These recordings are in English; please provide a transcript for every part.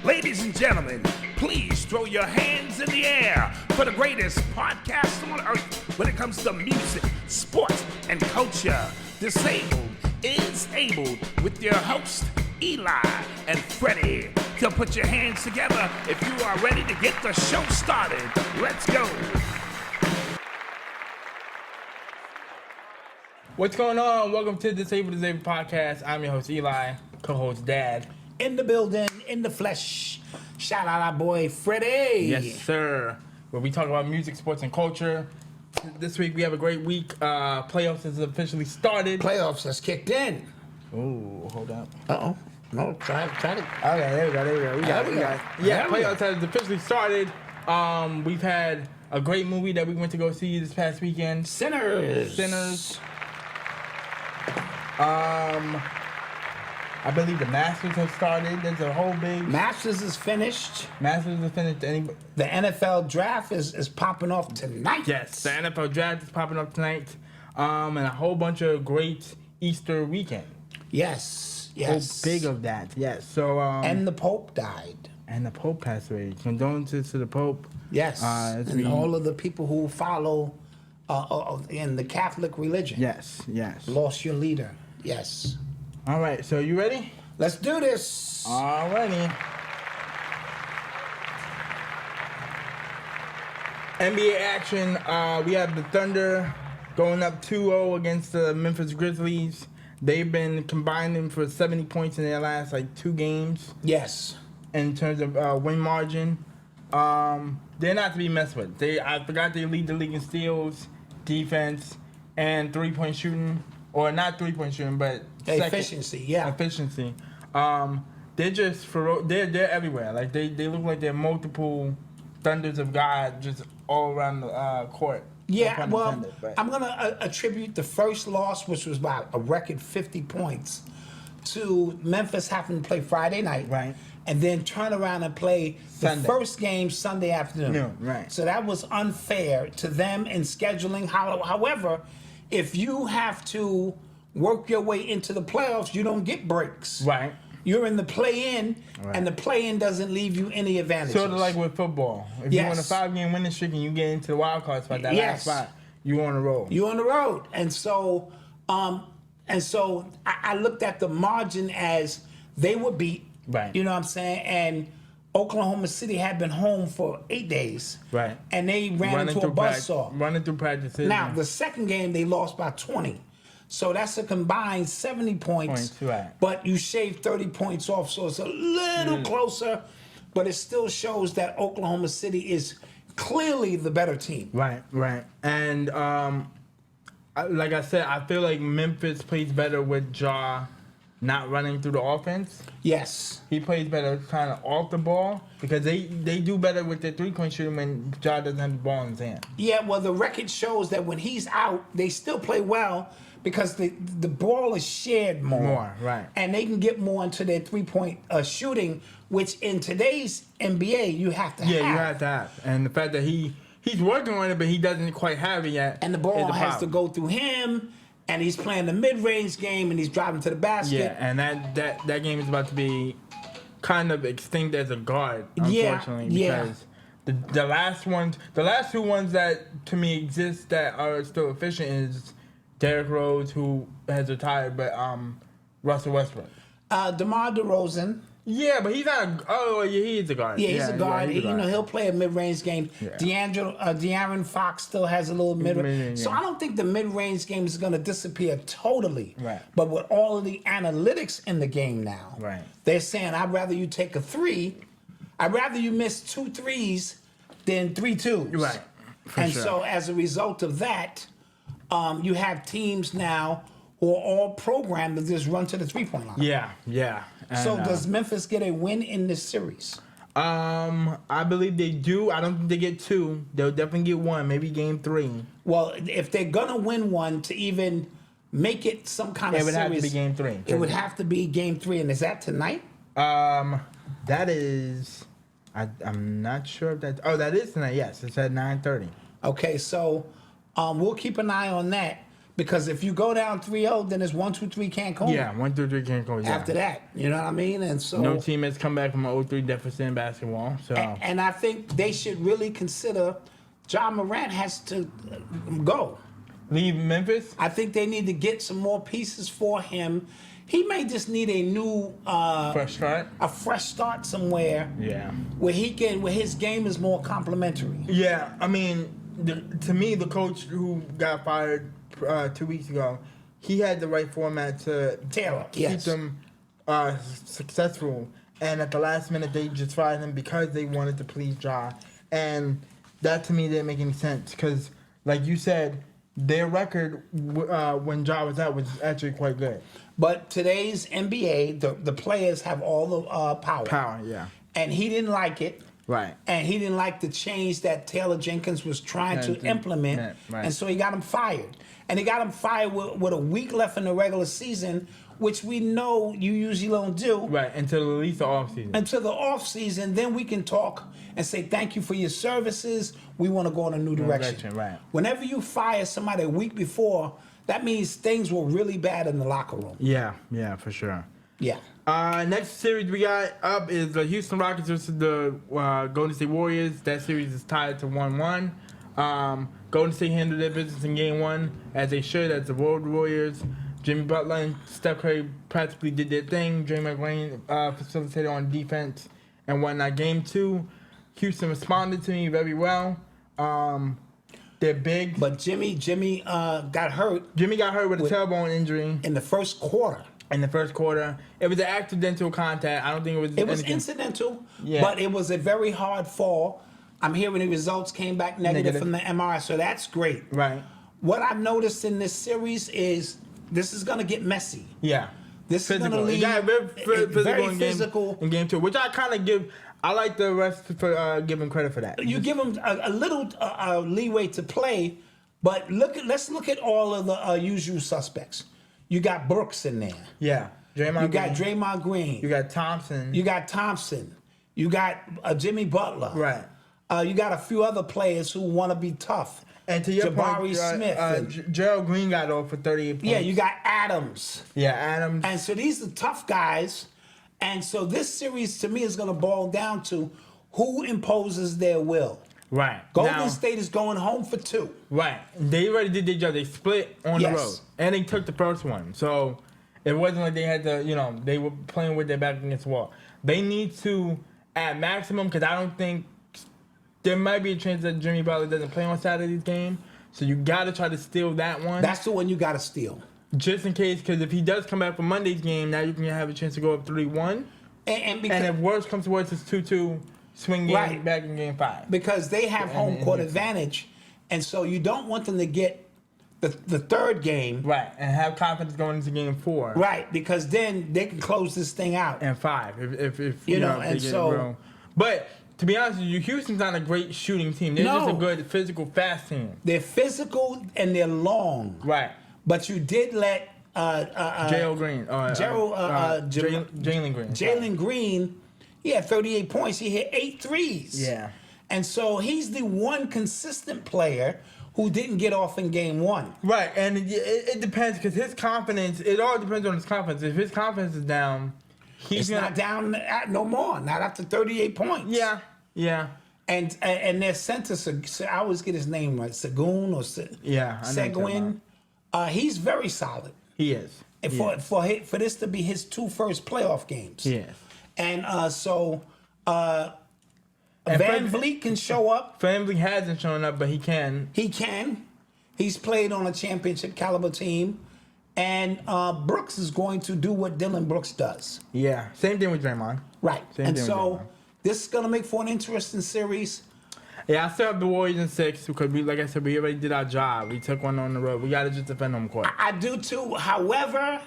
Ladies and gentlemen, please throw your hands in the air for the greatest podcast on earth when it comes to music, sports, and culture. Disabled is able with your host, Eli and Fredy. So put your hands together if you are ready to get the show started. Let's go. What's going on? Welcome to Disabled Podcast. I'm your host, Eli, co-host Dad. In the building, in the flesh. Shout out our boy, Fredy. Yes, sir. Where we talk about music, sports, and culture. This week we have a great week. Playoffs has officially started. Playoffs has kicked in. Ooh, hold up. Uh-oh. No, try to. Okay, there we go. We got it. Yeah, playoffs has officially started. We've had a great movie that we went to go see this past weekend. Sinners. I believe the Masters have started. There's a whole big... Masters is finished. The NFL draft is popping off tonight. Yes, the NFL draft is popping up tonight. And a whole bunch of great Easter weekend. Yes. Whole big of that, yes. So and the Pope died. And the Pope passed away. Condolences to the Pope. Yes. And all of the people who follow in the Catholic religion. Yes. Lost your leader. Yes. All right, so you ready? Let's do this. All righty. NBA action. We have the Thunder going up 2-0 against the Memphis Grizzlies. They've been combining for 70 points in their last, 2 games. Yes. In terms of win margin. They're not to be messed with. I forgot they lead the league in steals, defense, and three-point shooting. Or not three-point shooting, but efficiency. Yeah, efficiency. They're just they're everywhere. They look like they're multiple thunders of God just all around the court. Yeah, well, I'm gonna attribute the first loss, which was by a record 50 points, to Memphis having to play Friday night, right, and then turn around and play the first game Sunday afternoon. Yeah, right. So that was unfair to them in scheduling. However, if you have to work your way into the playoffs, you don't get breaks. Right. You're in the play-in, and the play-in doesn't leave you any advantages. Sort of like with football. If you're on a 5-game winning streak and you get into the wild card spot, that last spot, you're on the road. You're on the road. And so I looked at the margin as they were beat. Right. You know what I'm saying? And Oklahoma City had been home for 8 days. Right. And they ran into a buzzsaw. Running through practices. Now, the second game, they lost by 20. So that's a combined 70 points. Right. But you shave 30 points off, so it's a little closer. But it still shows that Oklahoma City is clearly the better team. Right. And like I said, I feel like Memphis plays better with Ja not running through the offense. Yes. He plays better kind of off the ball because they do better with their three-point shooting when Ja doesn't have the ball in his hand. Yeah, well, the record shows that when he's out, they still play well because the ball is shared more. Right. And they can get more into their three-point shooting, which in today's NBA, you have to have. Yeah, you have to have. And the fact that he's working on it, but he doesn't quite have it yet. And the ball has to go through him. And he's playing the mid-range game, and he's driving to the basket. Yeah, and that game is about to be kind of extinct as a guard, unfortunately. Because the last two ones that to me exist that are still efficient is Derrick Rose, who has retired, but Russell Westbrook. DeMar DeRozan. Yeah, but he's not. He is a guard. Yeah, he's a guard. He'll play a mid-range game. Yeah. De'Aaron Fox still has a little mid-range. So I don't think the mid-range game is going to disappear totally. Right. But with all of the analytics in the game now, right, they're saying, I'd rather you take a 3. I'd rather you miss 2 threes than 3 twos. Right. So as a result of that, you have teams now who are all programmed to just run to the three-point line. Yeah. And, so does Memphis get a win in this series? I believe they do. I don't think they get 2. They'll definitely get 1, maybe game 3. Well, if they're gonna win one to even make it some kind of series, it would have to be game 3. It would have to be game 3, and is that tonight? That is. I'm not sure if that. Oh, that is tonight. Yes, it's at 9:30. Okay, so we'll keep an eye on that. Because if you go down 3-0, then it's 1-2-3 Cancun. Yeah, 1-2-3 Cancun. Yeah. After that, you know what I mean? And so no team has come back from an 0-3 deficit in basketball. So and I think they should really consider Ja Morant has to go. Leave Memphis? I think they need to get some more pieces for him. He may just need a new fresh start. A fresh start somewhere. Yeah. Where his game is more complimentary. Yeah, I mean, to me, the coach who got fired 2 weeks ago, he had the right format to keep them successful. And at the last minute, they just fired him because they wanted to please Ja. And that to me didn't make any sense because, like you said, their record when Ja was out was actually quite good. But today's NBA, the players have all the power. Power, yeah. And he didn't like it. Right. And he didn't like the change that Taylor Jenkins was trying to implement. Right. And so he got him fired. And he got him fired with a week left in the regular season, which we know you usually don't do. Right, until at least the offseason. Until the offseason, then we can talk and say, thank you for your services. We want to go in a new direction. Right. Whenever you fire somebody a week before, that means things were really bad in the locker room. Yeah, for sure. Yeah. Next series we got up is the Houston Rockets versus the Golden State Warriors. That series is tied to 1-1. Golden State handled their business in Game 1 as they should, as the Road Warriors. Jimmy Butler and Steph Curry practically did their thing. Draymond Green facilitated on defense and whatnot. Game 2, Houston responded to me very well. They're big. But Jimmy got hurt. Jimmy got hurt with a tailbone injury. In the first quarter. It was an accidental contact. I don't think it was It was incidental, but it was a very hard fall. I'm hearing the results came back negative from the MRI, so that's great. Right. What I've noticed in this series is this is going to get messy. Yeah. This is going to lead very physical in Game 2, which I kind of give. I like the rest for giving credit for that. You give them a little leeway to play, but let's look at all of the usual suspects. You got Brooks in there. Yeah. Draymond Green. You got Thompson. You got Jimmy Butler. Right. You got a few other players who want to be tough. And to your Jabari point, Smith. Gerald Green got off for 38 points. Yeah, you got Adams. Yeah, Adams. And so these are tough guys. And so this series, to me, is going to boil down to who imposes their will. Right. Golden State is going home for 2. Right. They already did their job. They split on the road. And they took the first one. So it wasn't like they had to, they were playing with their back against the wall. They need to, at maximum, because I don't think there might be a chance that Jimmy Butler doesn't play on Saturday's game. So you got to try to steal that one. That's the one you got to steal. Just in case, because if he does come back for Monday's game, now you can have a chance to go up 3-1. And if worse comes to worse, it's 2-2. Swing game back in Game 5. Because they have home court advantage, and so you don't want them to get the third game. Right, and have confidence going into Game 4. Right, because then they can close this thing out. And 5, if you know, and so. But to be honest with you, Houston's not a great shooting team. They're just a good physical, fast team. They're physical and they're long. Right. But you did let Jalen Green. Jalen Green. He had 38 points. He hit 8 threes. Yeah. And so he's the one consistent player who didn't get off in Game 1. Right, and it depends because his confidence. It all depends on his confidence. If his confidence is down, he's not down no more. Not after 38 points. Yeah. And their center, I always get his name right, Seguin or Seguin. He's very solid. He is. And for this to be his 2 first playoff games. Yes. And Van Vliet can show up. Van Vliet hasn't shown up, but he can. He can. He's played on a championship caliber team. And Brooks is going to do what Dylan Brooks does. Yeah. Same thing with Draymond. Right. This is going to make for an interesting series. Yeah, I still have the Warriors in 6 because, like I said, we already did our job. We took one on the road. We got to just defend home court. I do too. However,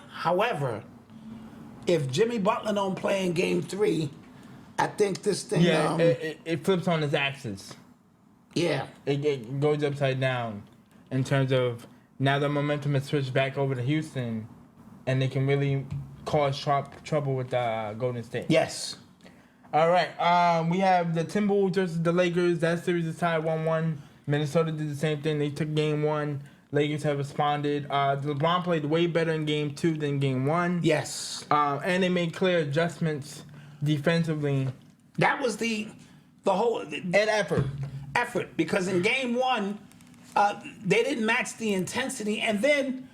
if Jimmy Butler don't play in Game 3, I think this thing... Yeah, it flips on its axis. Yeah. It goes upside down in terms of now the momentum is switched back over to Houston, and they can really cause trouble with Golden State. Yes. All right. We have the Timberwolves versus the Lakers. That series is tied 1-1. Minnesota did the same thing. They took Game 1. Lakers have responded. LeBron played way better in Game 2 than Game 1. Yes. And they made clear adjustments defensively. That was the whole... And effort. Effort, because in Game 1, they didn't match the intensity, and then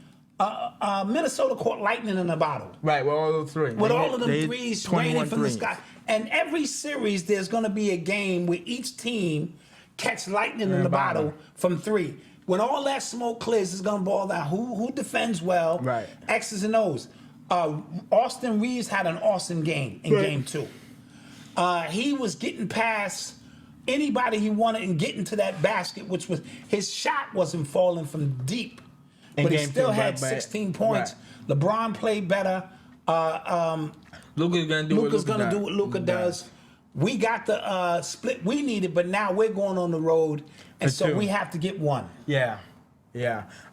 Minnesota caught lightning in a bottle. Right, with all those threes. With all of them threes raining from the sky. And every series, there's going to be a game where each team catch lightning in the bottle from three. When all that smoke clears, it's going to boil down who defends well, right. X's and O's. Austin Reeves had an awesome game in Game 2. He was getting past anybody he wanted and getting to that basket, which was his shot wasn't falling from deep, but he still had 16 points. Right. LeBron played better. Luka's gonna do what Luka does. We got the split we needed, but now we're going on the road, and so we have to get one. Yeah.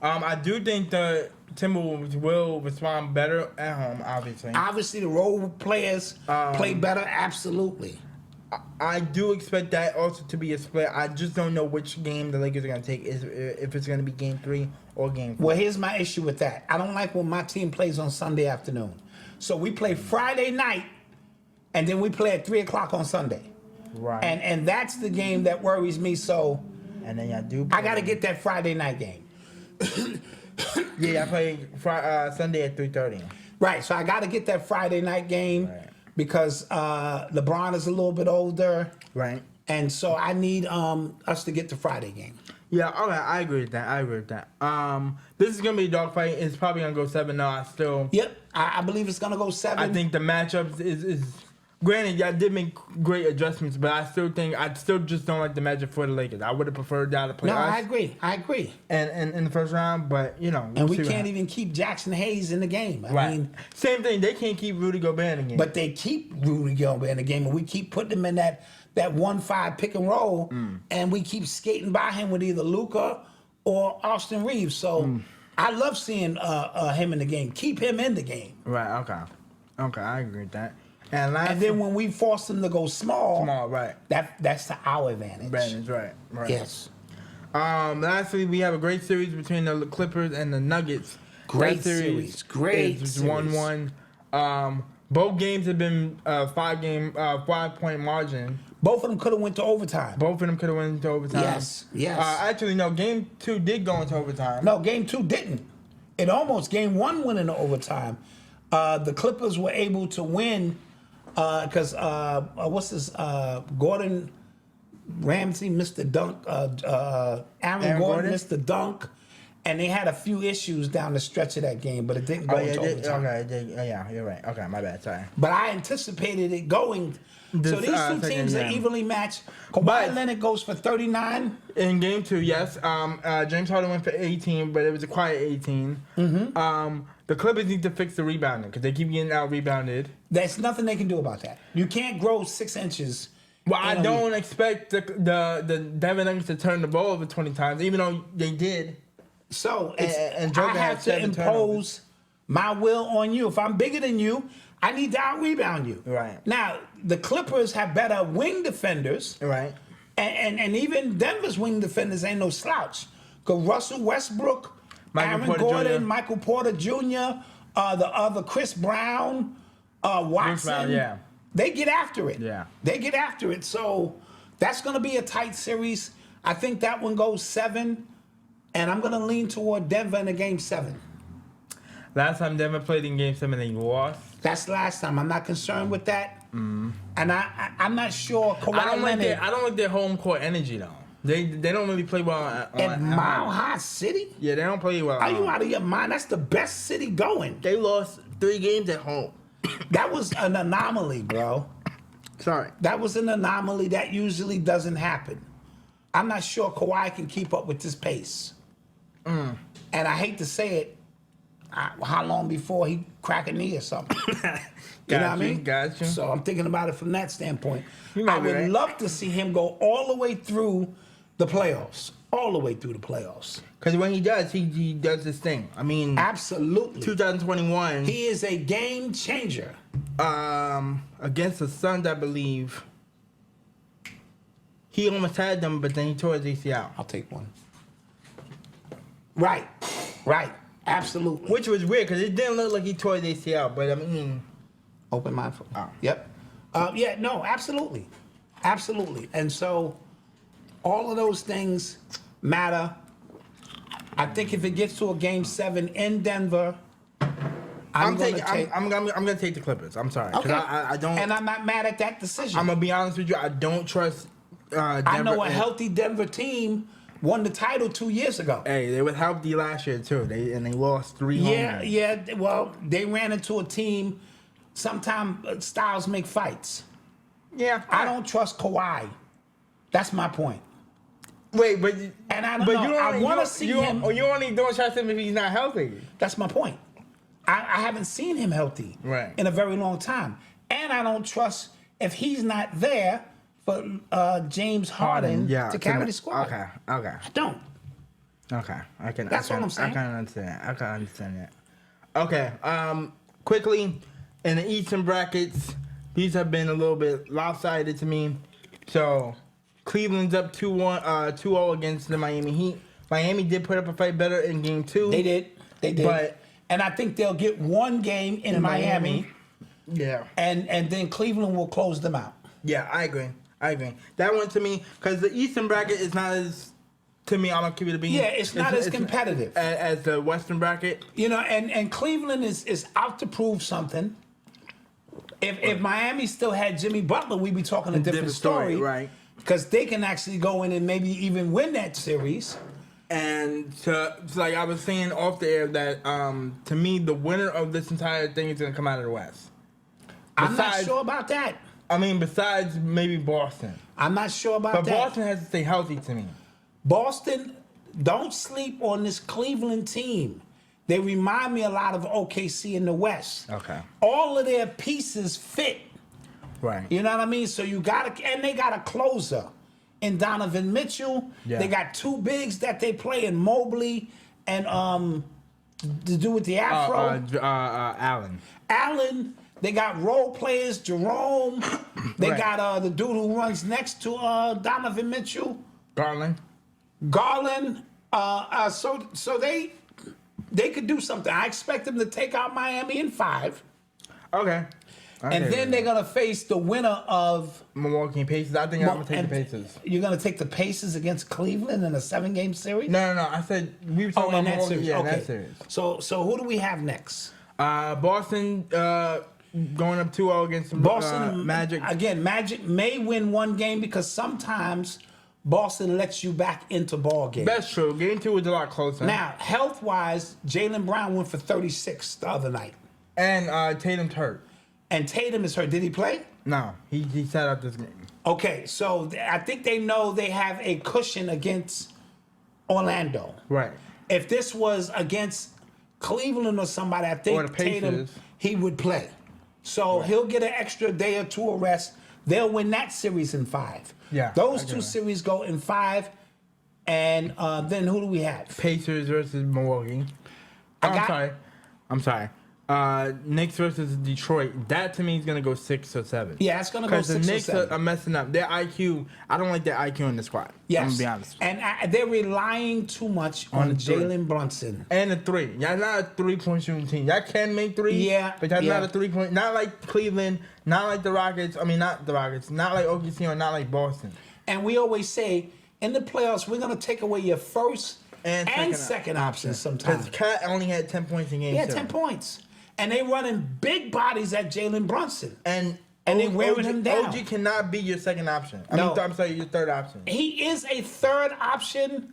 I do think the Timberwolves will respond better at home, obviously. Obviously, the role players play better, absolutely. I do expect that also to be a split. I just don't know which game the Lakers are going to take, if it's going to be Game 3 or Game 4. Well, here's my issue with that. I don't like when my team plays on Sunday afternoon. So we play Friday night, and then we play at 3 o'clock on Sunday. Right. And that's the game that worries me. So and then I got to get that Friday night game. I play Sunday at 3:30. Right, so I got to get that Friday night game because LeBron is a little bit older. Right. And so I need us to get the Friday game. Yeah, okay, I agree with that. This is going to be a dogfight. It's probably going to go 7-0. Yep, I believe it's going to go 7. I think the matchups is granted, y'all did make great adjustments, but I still just don't like the matchup for the Lakers. I would have preferred y'all to play us. I agree. And in the first round, but and we can't even keep Jackson Hayes in the game. I mean, same thing. They can't keep Rudy Gobert in the game. But they keep Rudy Gobert in the game, and we keep putting him in that 1-5 pick and roll, and we keep skating by him with either Luka or Austin Reeves. So I love seeing him in the game. Keep him in the game. Right. Okay. I agree with that. And then when we force them to go small, right. That's to our advantage. Right. Yes. Lastly, we have a great series between the Clippers and the Nuggets. Great series. 1-1. Both games have been 5-point margin. Both of them could have went to overtime. Yes. Actually, no. Game 2 did go into overtime. No, Game 2 didn't. It almost. Game 1 went into overtime. The Clippers were able to win because Gordon Ramsay missed the dunk. Aaron Gordon missed the dunk. And they had a few issues down the stretch of that game, but it didn't go into overtime. Okay, you're right. Okay, my bad. Sorry. But I anticipated it going. So these two teams are evenly matched. Kawhi Leonard goes for 39. In Game 2, yes. James Harden went for 18, but it was a quiet 18. The Clippers need to fix the rebounding because they keep getting out-rebounded. There's nothing they can do about that. You can't grow 6 inches. Well, I don't expect the Denver Nuggets to turn the ball over 20 times, even though they did. So I have to impose my will on you. If I'm bigger than you, I need to out-rebound you. Right. Now, the Clippers have better wing defenders. Right. And even Denver's wing defenders ain't no slouch. Because Russell Westbrook, Aaron Gordon, Michael Porter Jr., the other Chris Brown, Watson. They get after it. Yeah. They get after it. So that's going to be a tight series. I think that one goes 7. And I'm going to lean toward Denver in the Game 7. Last time Denver played in Game 7, they lost. That's last time. I'm not concerned with that. And I'm not sure Kawhi Leonard. I don't like their home court energy, though. They don't really play well at Mile High City? Yeah, they don't play well. Are you out of your mind? That's the best city going. They lost 3 games at home. That was an anomaly, bro. Sorry. That was an anomaly. That usually doesn't happen. I'm not sure Kawhi can keep up with this pace. And I hate to say it, how long before he crack a knee or something? You know what I mean? Gotcha. So I'm thinking about it from that standpoint. I would love to see him go all the way through the playoffs. All the way through the playoffs. Because when he does, he does his thing. I mean, absolutely. 2021. He is a game changer. Against the Suns, I believe. He almost had them, but then he tore his ACL. I'll take one. Right. Right. Absolutely. Which was weird because it didn't look like he tore his ACL, but I mean, open mindful. Yep. Yeah. No. Absolutely. Absolutely. And so, all of those things matter. I think if it gets to a Game 7 in Denver, I'm gonna take the Clippers. I'm sorry. Okay. I don't. And I'm not mad at that decision. I'm gonna be honest with you. I don't trust. Denver. I know a healthy Denver team won the title 2 years ago. Hey, they were healthy last year too. They lost 3 home games. Yeah. Well, they ran into a team. Sometimes styles make fights. Yeah. I don't trust Kawhi. That's my point. Wait, but I don't know. I want to see him. You only don't trust him if he's not healthy. That's my point. I haven't seen him healthy in a very long time, and I don't trust if he's not there for James Harden to carry the squad. Okay. I don't. Okay, That's what I'm saying. I can understand that. Okay, quickly in the Eastern brackets, these have been a little bit lopsided to me. So Cleveland's up 2-0 against the Miami Heat. Miami did put up a fight better in Game 2. They did. And I think they'll get one game in Miami. Yeah. And then Cleveland will close them out. Yeah, I agree. That one to me, because the Eastern bracket is not as, to me, I'm going to keep it a bean. Yeah, it's not as competitive. As the Western bracket. You know, and Cleveland is out to prove something. If Miami still had Jimmy Butler, we'd be talking a different story. Right. Because they can actually go in and maybe even win that series. And so like I was saying off the air that to me the winner of this entire thing is going to come out of the West. I'm not sure about that. I mean, besides maybe Boston. I'm not sure about that. But Boston has to stay healthy to me. Boston, don't sleep on this Cleveland team. They remind me a lot of OKC in the West. Okay. All of their pieces fit. Right. You know what I mean? So they got a closer in Donovan Mitchell. Yeah. They got 2 bigs that they play in Mobley and to do with the Afro. Allen. They got role players, Jerome. They got the dude who runs next to Donovan Mitchell. Garland. So they could do something. I expect them to take out Miami in 5. Okay. And then they're going to face the winner of Milwaukee Pacers. I think I'm going to take the Pacers. You're going to take the Pacers against Cleveland in a 7-game series? No. I said we were talking about that Milwaukee. series. Yeah, Okay. that series. So who do we have next? Boston going up 2-0 against the Boston Magic. Again, Magic may win one game because sometimes Boston lets you back into ball games. That's true. Game 2 was a lot closer. Now, health-wise, Jaylen Brown went for 36 the other night. And Tatum's hurt. And Tatum is hurt. Did he play? No, he sat out this game. Okay, so I think they know they have a cushion against Orlando. Right. If this was against Cleveland or somebody, I think Tatum, he would play. So he'll get an extra day or 2 of rest. They'll win that series in 5. Yeah. Those 2 series go in 5. And then who do we have? Pacers versus Milwaukee. I'm sorry. Knicks versus Detroit. That to me is gonna go 6 or 7. Yeah, it's gonna go 6 or 7. Because the Knicks are messing up. Their IQ. I don't like their IQ in the squad. Yes. I'm gonna be honest. And they're relying too much on Jalen Brunson. And the 3. Y'all not a 3-point shooting team. Y'all can make 3s. Yeah. But y'all not a 3-point. Not like Cleveland. Not like the Rockets. I mean, not the Rockets. Not like OKC or not like Boston. And we always say in the playoffs we're gonna take away your first and second options sometimes. Because Cat only had 10 points in game 2. Yeah, 10 points. And they running big bodies at Jalen Brunson. And they wearing him down. OG cannot be your second option. No. I'm sorry, your third option. He is a third option,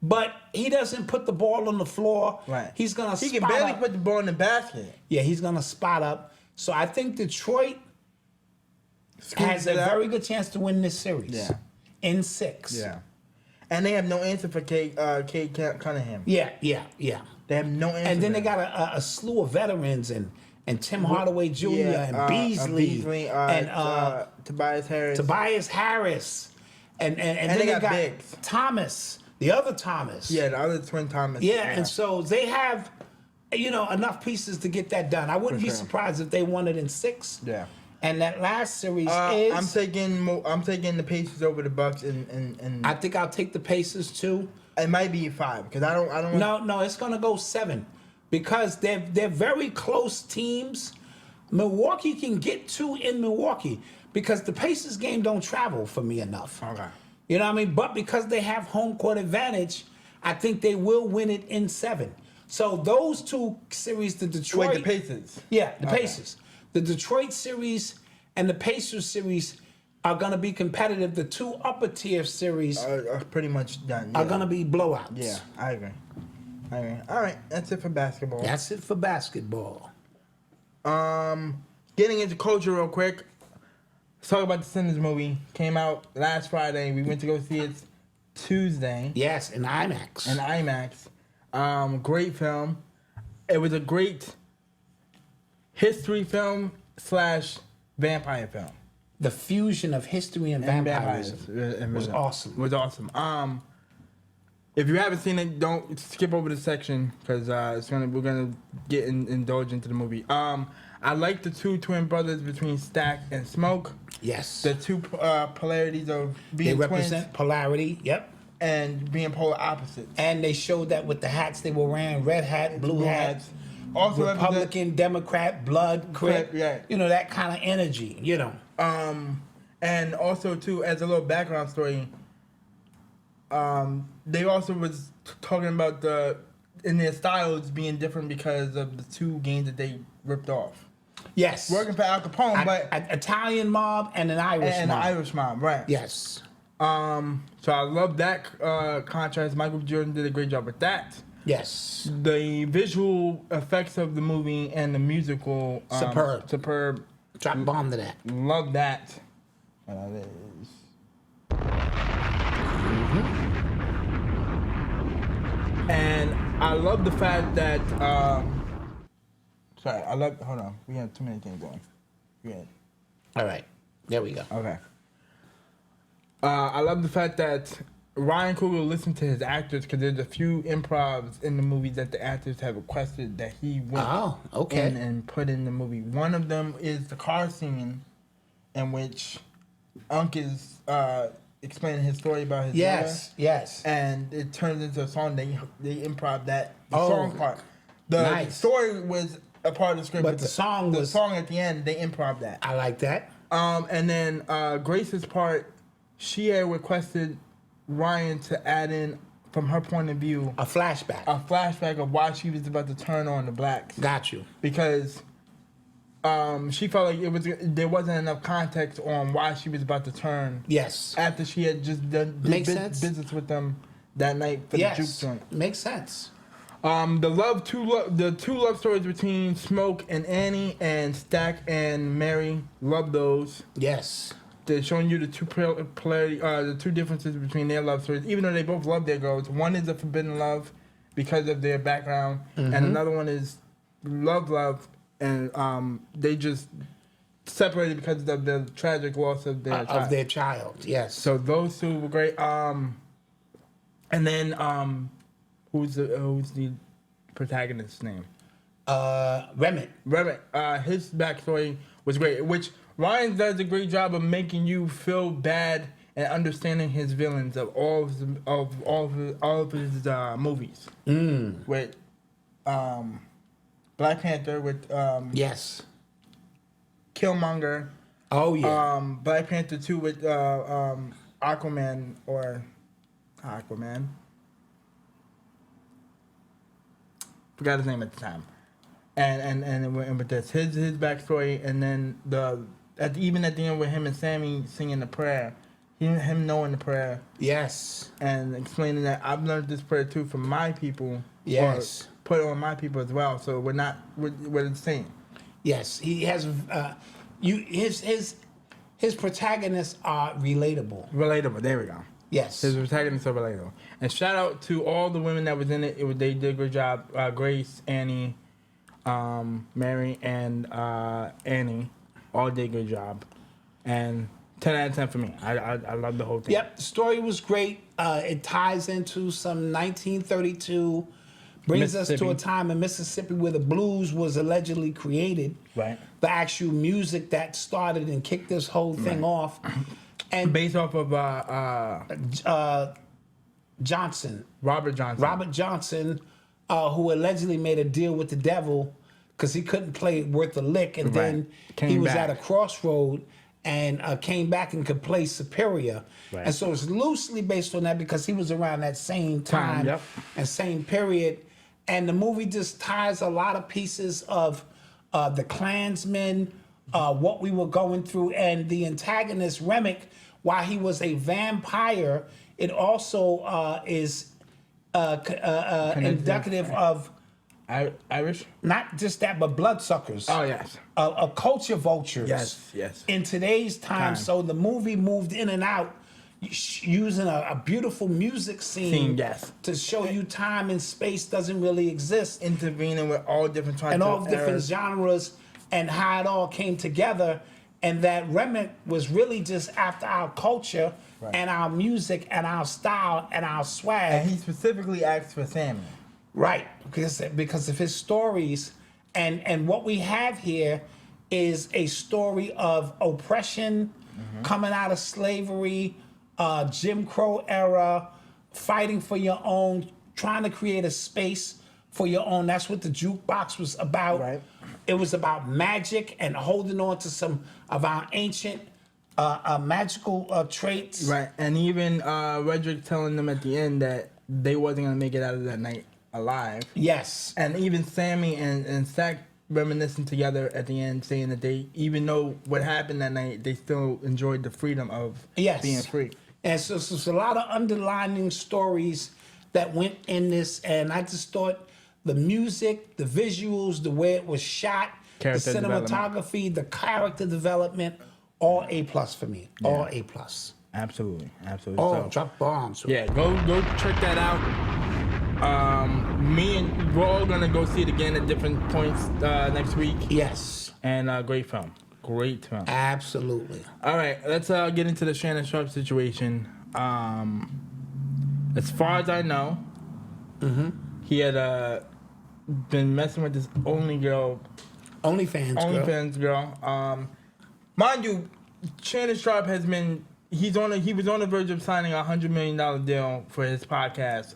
but he doesn't put the ball on the floor. Right. He's going to spot up. He can barely put the ball in the basket. Yeah, he's going to spot up. So I think Detroit has a very good chance to win this series. Yeah. In 6. Yeah. And they have no answer for Cade Cunningham. Yeah. They have no answer. And then they got a slew of veterans and Tim Hardaway Jr. and Beasley and Tobias Harris. And then they got bigs. Thomas, the other Thomas. Yeah, the other twin Thomas. Yeah, and so they have, enough pieces to get that done. I wouldn't be surprised if they won it in 6. Yeah. And that last series is. I'm taking the Pacers over the Bucks and I think I'll take the Pacers too. It might be 5 because I don't. No, it's gonna go 7 because they're very close teams. Milwaukee can get 2 in Milwaukee because the Pacers game don't travel for me enough. Okay. You know what I mean? But because they have home court advantage, I think they will win it in 7. So those 2 series, the Detroit... Wait, the Pacers? Yeah, the Pacers. The Detroit series and the Pacers series are going to be competitive. The 2 upper tier series are pretty much done. Are going to be blowouts. Yeah, I agree. All right, that's it for basketball. That's it for basketball. Getting into culture real quick. Let's talk about the Sinners movie. Came out last Friday. We went to go see it Tuesday. Yes, in IMAX. Great film. It was a great history film / vampire film. The fusion of history and vampirism was awesome. It was awesome. If you haven't seen it, don't skip over the section because we're gonna indulge into the movie. I like the 2 twin brothers between Stack and Smoke. Yes. The 2 polarities of being they twins. represent polarity. Yep. And being polar opposites. And they showed that with the hats they were wearing: red hat, blue hats. Also Republican, Democrat, blood, Crip. Yeah. You know, that kind of energy. You know. And also too, as a little background story. They also was talking about in their styles being different because of the 2 games that they ripped off. Yes. Working for Al Capone, but an Italian mob and an Irish mob. And an Irish mob, right? Yes. So I love that contrast. Michael Jordan did a great job with that. Yes. The visual effects of the movie and the musical superb. Drop bomb to that. Love that. What that is. And I love the fact that hold on. We have too many things going. Yeah. All right. There we go. Okay. I love the fact that Ryan Coogler listened to his actors because there's a few improvs in the movie that the actors have requested that he went in and put in the movie. One of them is the car scene in which Unc is explaining his story about his daughter. Yes. And it turns into a song. They improv that song part. The story was a part of the script, but the song at the end. They improv that. I like that. And then Grace's part, she had requested Ryan to add in, from her point of view, a flashback of why she was about to turn on the blacks. Got you. Because she felt like there wasn't enough context on why she was about to turn. Yes. After she had just done business with them that night for the juke joint. Makes sense. The 2 love stories between Smoke and Annie and Stack and Mary. Love those. Yes. They're showing you the 2 the 2 differences between their love stories, even though they both love their girls. One is a forbidden love because of their background, and another one is love, and they just separated because of the tragic loss of their child. Yes. So those 2 were great. And then who's the protagonist's name? Remmett. His backstory was great, which Ryan does a great job of making you feel bad and understanding his villains of all of his movies. With Black Panther, with Killmonger. Oh yeah. Black Panther 2 with Aquaman. Forgot his name at the time. And with this, his backstory, and then even at the end with him and Sammy singing the prayer, him knowing the prayer. Yes. And explaining that I've learned this prayer too from my people. Yes. Put it on my people as well, so we're the same. Yes, he has. His protagonists are relatable. Relatable. There we go. Yes. His protagonists are relatable. And shout out to all the women that was in it. They did a good job. Grace, Annie, Mary, and Annie all did a good job. And 10 out of 10 for me. I love the whole thing. Yep, the story was great. It ties into some 1932, brings us to a time in Mississippi where the blues was allegedly created. Right. The actual music that started and kicked this whole thing off. And based off of Robert Johnson, who allegedly made a deal with the devil because he couldn't play worth a lick, and then he was at a crossroad and came back and could play superior. And so it's loosely based on that because he was around that same time and same period. And the movie just ties a lot of pieces of the Klansmen, what we were going through, and the antagonist Remick, while he was a vampire, it also is indicative of Irish? Not just that, but bloodsuckers. Oh, yes. Culture vultures. Yes. In today's time. So the movie moved in and out using a beautiful music scene to show you time and space doesn't really exist. Intervening with all different types and all of different eras. genres and how it all came together. And that Remick was really just after our culture and our music and our style and our swag. And he specifically asked for Sammy. Right, because of his stories. And what we have here is a story of oppression, coming out of slavery, Jim Crow era, fighting for your own, trying to create a space for your own. That's what the jukebox was about. Right. It was about magic and holding on to some of our ancient magical traits. Right, and even Redrick telling them at the end that they wasn't going to make it out of that night alive. Yes. And even Sammy and Sack reminiscing together at the end, saying that they, even though what happened that night, they still enjoyed the freedom of being free. And so there's a lot of underlining stories that went in this, and I just thought the music, the visuals, the way it was shot, the cinematography, the character development, all A+ for me. Yeah. All A+. Absolutely. Oh, so, drop bombs. Yeah, go check that out. We're all gonna go see it again at different points next week. Yes. And great film. Absolutely. All right, let's get into the Shannon Sharpe situation. As far as I know, he had been messing with this OnlyFans girl. Mind you, Shannon Sharpe has been. He was on the verge of signing a $100 million deal for his podcast,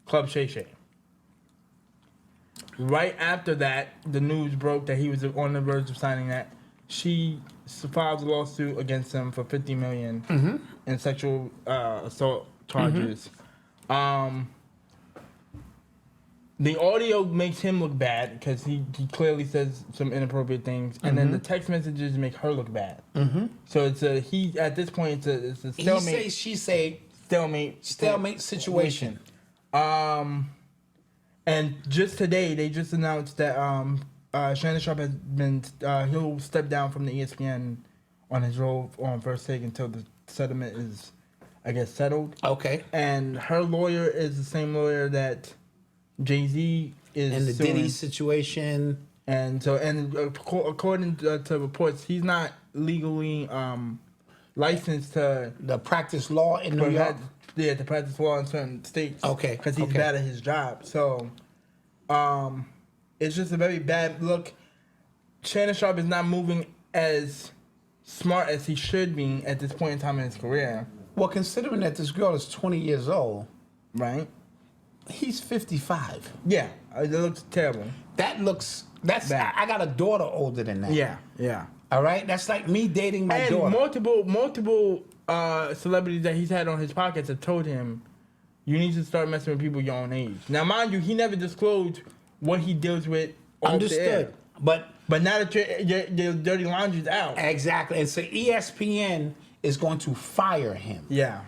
Club Shay Shay. Right after that, the news broke that he was on the verge of signing that. She filed a lawsuit against him for $50 million in sexual assault charges. The audio makes him look bad because he clearly says some inappropriate things, and then the text messages make her look bad. So it's at this point it's a stalemate. He say, she say, stalemate situation. And just today they just announced that Shannon Sharpe has been he'll step down from the ESPN on his role on First Take until the settlement is, I guess, settled. Okay. And her lawyer is the same lawyer that Jay-Z is in the suing. Diddy situation. And so, according to reports, he's not legally licensed to the practice law in New York. Yeah, to practice law in certain states. Okay. Because he's bad at his job. So, it's just a very bad look. Shannon Sharpe is not moving as smart as he should be at this point in time in his career. Well, considering that this girl is 20 years old. Right. He's 55. Yeah, it looks terrible. That's bad. I got a daughter older than that. Yeah. All right, that's like me dating my daughter. And multiple celebrities that he's had on his podcast have told him, you need to start messing with people your own age. Now, mind you, he never disclosed what he deals with. Understood, but now that your dirty laundry's out, exactly, and so ESPN is going to fire him. Yeah.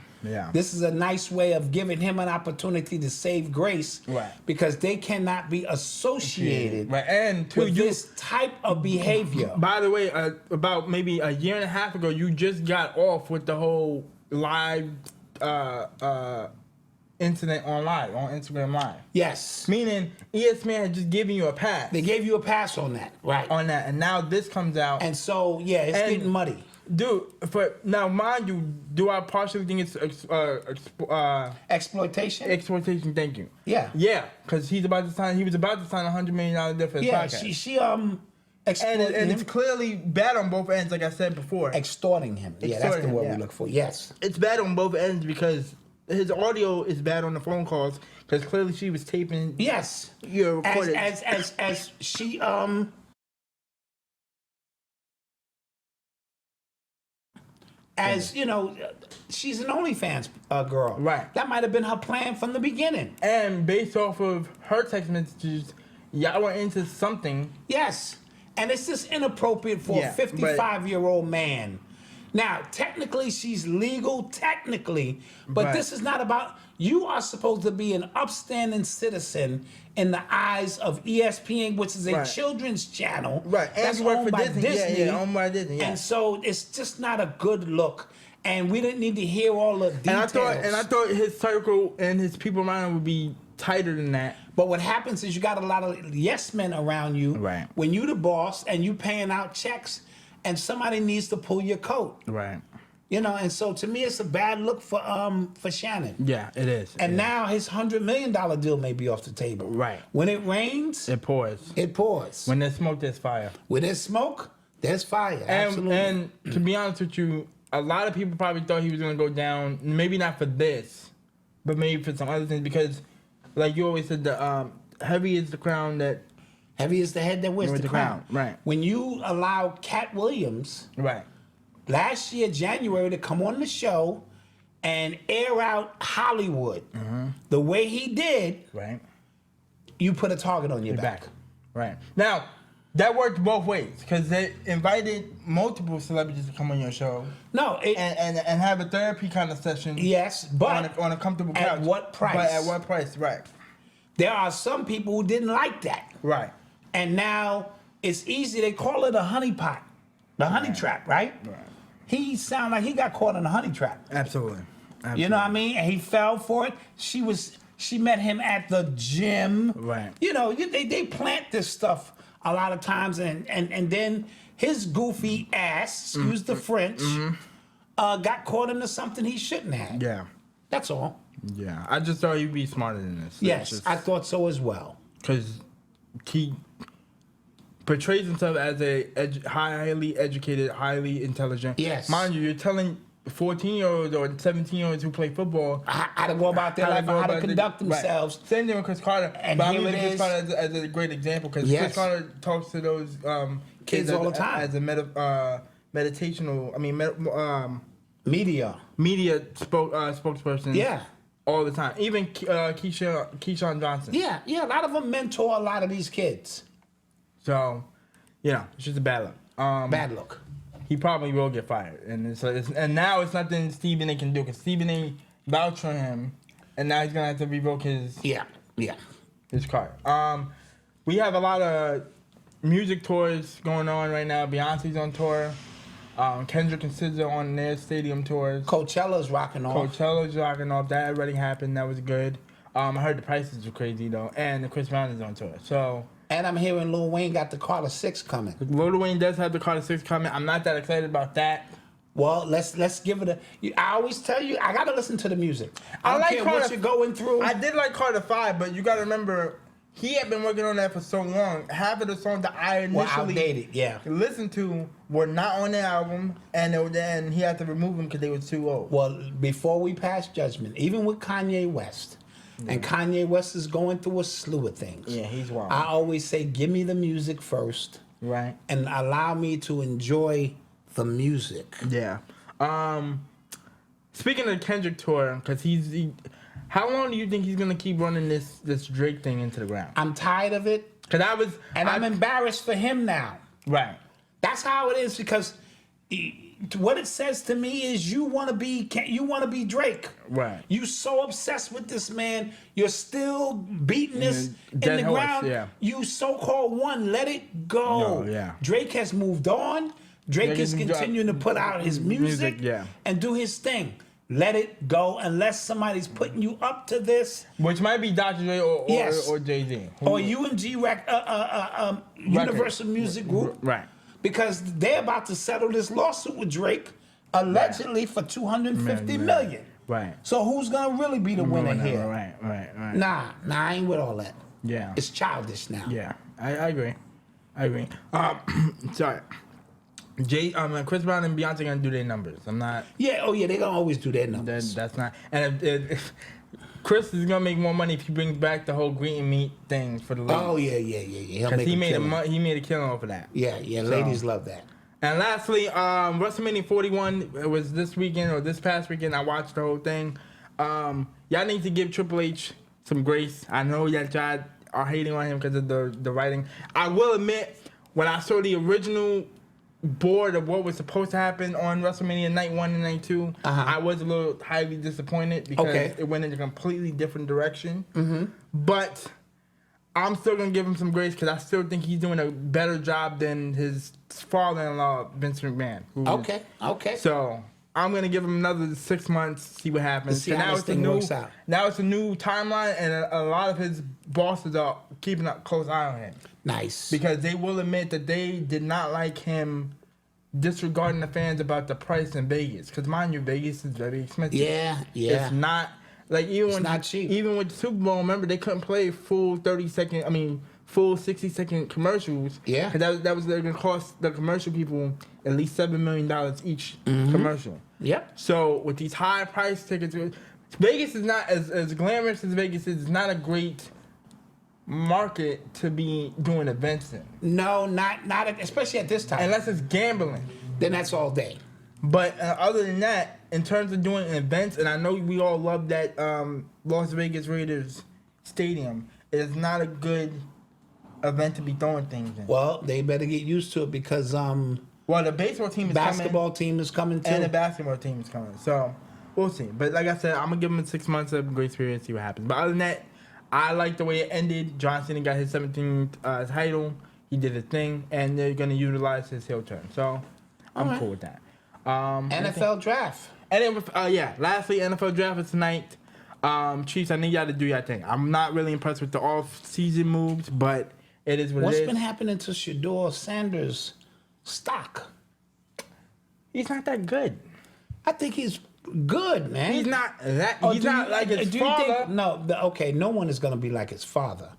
This is a nice way of giving him an opportunity to save grace, right? Because they cannot be associated, right? And with this type of behavior. By the way, about maybe a year and a half ago, you just got off with the whole live incident on Instagram Live. Yes. Meaning ESPN had just given you a pass. They gave you a pass on that, right? On that, and now this comes out, and so it's getting muddy. Dude, now mind you, do I partially think it's exploitation? Exploitation, thank you. Yeah, because he was about to sign a $100 million deal for his podcast. She exploited and it's clearly bad on both ends, like I said before. Extorting him. That's the word we look for. Yes, it's bad on both ends because his audio is bad on the phone calls because clearly she was taping. Yes. Your recording. As she As you know, she's an OnlyFans girl. Right. That might have been her plan from the beginning. And based off of her text messages, y'all were into something. Yes. And it's just inappropriate for a 55-year-old man. Now, technically, she's legal, but this is not about. You are supposed to be an upstanding citizen in the eyes of ESPN, which is a children's channel. Right. And that's owned by Disney. Yeah, owned by Disney. Yeah. And so it's just not a good look. And we didn't need to hear all the details. And I thought his circle and his people around him would be tighter than that. But what happens is you got a lot of yes men around you. Right. When you the boss and you paying out checks, and somebody needs to pull your coat. Right. You know, and so to me, it's a bad look for Shannon. Yeah, it is. And now his $100 million deal may be off the table. Right. When it rains, it pours. It pours. When there's smoke, there's fire. When there's smoke, there's fire. Absolutely. And to be honest with you, a lot of people probably thought he was going to go down, maybe not for this, but maybe for some other things, because, like you always said, the heavy is the crown that... Heavy is the head that wears the crown. Right. When you allow Cat Williams... Right. Last year, January, to come on the show and air out Hollywood the way he did, right? You put a target on your back. Right. Now, that worked both ways because they invited multiple celebrities to come on your show. No, and have a therapy kind of session. Yes, but on a comfortable couch. At what price? But at what price? Right. There are some people who didn't like that. Right. And now it's easy. They call it a honeypot, the honey trap, right? Right. He sounded like he got caught in a honey trap. Absolutely. You know what I mean? And he fell for it. She met him at the gym. Right. You know, they plant this stuff a lot of times, and then his goofy ass, excuse the French, got caught into something he shouldn't have. Yeah. That's all. Yeah. I just thought he'd be smarter than this. Yes, I thought so as well. Because he portrays himself as a highly educated, highly intelligent. Yes. Mind you, you're telling 14-year-olds or 17-years who play football how to go about their life, how to conduct themselves. Right. Same thing with Chris Carter. And but here I'm using it Chris is. Carter as a great example because Chris Carter talks to those kids all the time as a meditational. I mean, media spokesperson. Yeah. All the time. Even Keyshawn Johnson. Yeah. A lot of them mentor a lot of these kids. So, yeah, it's just a bad look. Bad look. He probably will get fired, and now it's nothing Stephen A. can do because Stephen A. vouched for him, and now he's gonna have to revoke his his card. We have a lot of music tours going on right now. Beyonce's on tour. Kendrick and SZA on their stadium tours. Coachella's rocking off. That already happened. That was good. I heard the prices were crazy though, and Chris Brown is on tour. So. And I'm hearing Lil Wayne got the Carter 6 coming. Lil Wayne does have the Carter 6 coming. I'm not that excited about that. Well, let's give it I always tell you, I gotta listen to the music. I don't like care Carter, what you're going through. I did like Carter 5, but you gotta remember, he had been working on that for so long. Half of the songs that I initially listened to were not on the album, and he had to remove them because they were too old. Well, before we pass judgment, even with Kanye West, and Kanye West is going through a slew of things. Yeah, he's wild. I always say, give me the music first. Right. And allow me to enjoy the music. Yeah. Speaking of Kendrick tour, because how long do you think he's gonna keep running this Drake thing into the ground? I'm tired of it. I'm embarrassed for him now. Right. That's how it is because what it says to me is you want to be Drake. Right. You so obsessed with this man, you're still beating this in the ground. Yeah. You so-called won. Let it go. No, yeah. Drake has moved on. Drake is continuing to put out his music and do his thing. Let it go unless somebody's putting you up to this. Which might be Dr. Dre or Jay-Z. Or UMG Universal Music Group. Right. Because they're about to settle this lawsuit with Drake, allegedly for $250 million. Right. So who's gonna really be the winner here? Right. Nah, I ain't with all that. Yeah. It's childish now. Yeah, I agree. Sorry. Chris Brown and Beyonce gonna do their numbers. I'm not. Yeah. Oh yeah. They gonna always do their numbers. That's not. And if Chris is gonna make more money if he brings back the whole green and meat thing for the ladies. Oh yeah. Because he made a killing off of that. Yeah. So, ladies love that. And lastly, WrestleMania 41. It was this weekend or this past weekend. I watched the whole thing. Y'all need to give Triple H some grace. I know that y'all are hating on him because of the writing. I will admit, when I saw the original board of what was supposed to happen on WrestleMania Night 1 and Night 2, I was a little highly disappointed because it went in a completely different direction. Mm-hmm. But I'm still going to give him some grace because I still think he's doing a better job than his father-in-law, Vince McMahon. Okay. So I'm going to give him another 6 months, see what happens. See how this thing works out. Now it's a new timeline, and a lot of his bosses are keeping a close eye on him. Nice. Because they will admit that they did not like him disregarding the fans about the price in Vegas. Because mind you, Vegas is very expensive. Yeah. It's not like it's not cheap. Even with the Super Bowl, remember they couldn't play full 60-second commercials. Yeah. Because that was going to cost the commercial people at least $7 million each commercial. Yep. So with these high price tickets, Vegas is not as glamorous as Vegas is. It's not a great market to be doing events in. No, not especially at this time. Unless it's gambling. Then that's all day. But other than that, in terms of doing events, and I know we all love that Las Vegas Raiders stadium, it is not a good event to be throwing things in. Well, they better get used to it because the baseball team is basketball team is coming too. And the basketball team is coming. So we'll see. But like I said, I'm gonna give them 6 months of grace period and see what happens. But other than that, I like the way it ended. John Cena got his 17th title. He did his thing, and they're going to utilize his heel turn. So I'm cool with that. NFL draft. And then, lastly, NFL draft is tonight. Chiefs, I need y'all to do your thing. I'm not really impressed with the off-season moves, but it is what it is. What's been happening to Shedeur Sanders' stock? He's not that good. I think he's good, man. He's not that. He's not like his father. No one is going to be like his father.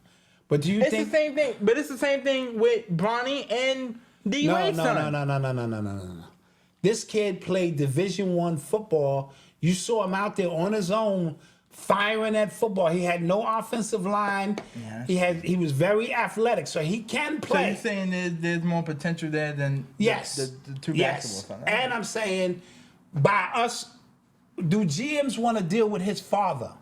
But do you think it's the same thing? But it's the same thing with Bronny and D-Wade's son. No. This kid played Division I football. You saw him out there on his own, firing at football. He had no offensive line. Yes. He was very athletic, so he can play. So you're saying there's more potential there than the two basketball sons? And I'm saying by us. Do GMs want to deal with his father?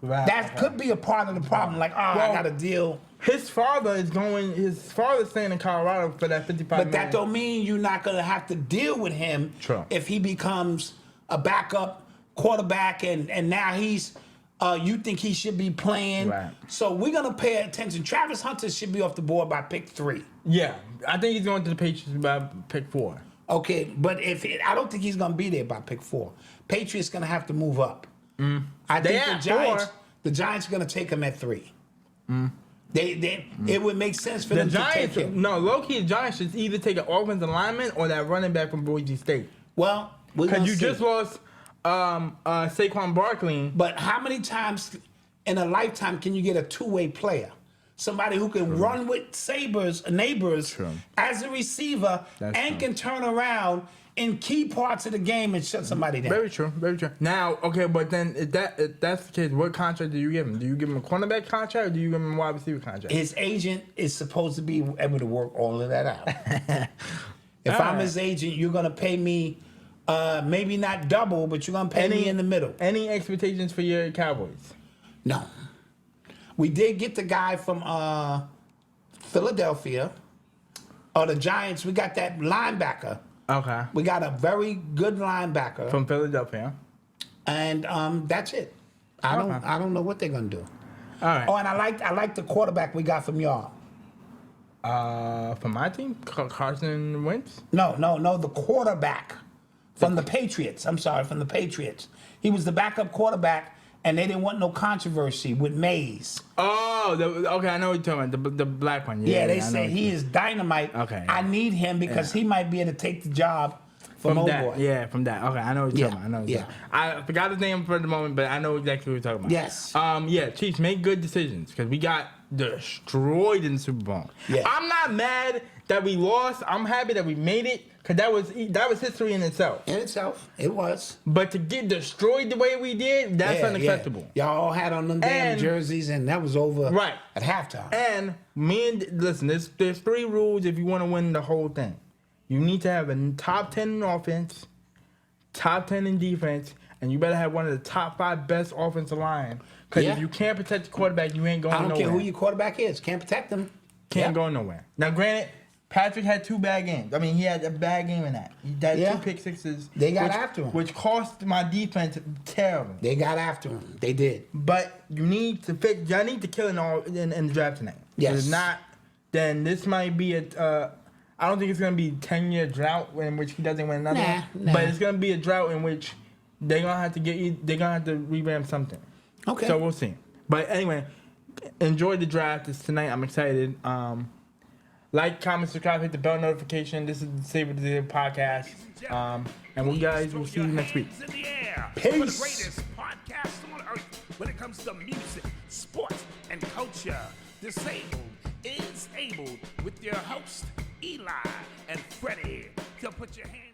Right, that could be a part of the problem. Like, I got to deal. His father's staying in Colorado for that $55 million. But that don't mean you're not going to have to deal with him if he becomes a backup quarterback and now he's, you think he should be playing. Right. So we're going to pay attention. Travis Hunter should be off the board by pick 3. Yeah, I think he's going to the Patriots by pick 4. Okay, but I don't think he's going to be there by pick 4. Patriots going to have to move up. I think the Giants are going to take him at 3. It would make sense for them to take him. No, low-key, the Giants should either take an offensive lineman or that running back from Boise State. Well, because you just lost Saquon Barkley. But how many times in a lifetime can you get a two-way player? Somebody who can run with neighbors as a receiver can turn around in key parts of the game and shut somebody down. Very true. Now, okay, but then if that's the case, what contract do you give him? Do you give him a cornerback contract or do you give him a wide receiver contract? His agent is supposed to be able to work all of that out. If I'm his agent, you're going to pay me maybe not double, but you're going to pay me in the middle. Any expectations for your Cowboys? No. We did get the guy from Philadelphia. Or the Giants, we got that linebacker. Okay. We got a very good linebacker. From Philadelphia. And that's it. I don't know what they're gonna do. All right. Oh, and I like the quarterback we got from y'all. From my team? Carson Wentz? No, the quarterback from the Patriots. I'm sorry, from the Patriots. He was the backup quarterback. And they didn't want no controversy with Mays. Oh, okay, I know what you're talking about, the black one. Yeah, they say he is dynamite. Okay. I need him because he might be able to take the job from old boy. Yeah, from that. Okay, I know what you're talking about. I forgot his name for the moment, but I know exactly what you're talking about. Yes. Chiefs, make good decisions because we got destroyed in the Super Bowl. Yeah. I'm not mad that we lost. I'm happy that we made it because that was history in itself. In itself, it was. But to get destroyed the way we did, that's unacceptable. Yeah. Y'all all had on them damn jerseys, and that was over at halftime. And listen, there's 3 rules if you want to win the whole thing. You need to have a top 10 in offense, top 10 in defense, and you better have one of the top 5 best offensive line. Because if you can't protect the quarterback, you ain't going nowhere. I don't care who your quarterback is. Can't protect them. Can't go nowhere. Now, granted, Patrick had 2 bad games. I mean, he had a bad game in that. He had 2 pick sixes. They got after him. Which cost my defense terrible. They got after him. They did. But you need to fix. Y'all need to kill in the draft tonight. Yes. If not, then this might be I don't think it's going to be a 10-year drought in which he doesn't win another one. But it's going to be a drought in which they're going to have to revamp something. Okay. So we'll see. But anyway, enjoy the draft. It's tonight. I'm excited. Like, comment, subscribe, hit the bell notification. This is the Save It to the podcast. And we guys will see you next week. Peace. For the greatest podcast on earth when it comes to music, sports, and culture. Disabled is able with your host, Eli and Fredy. So put your hands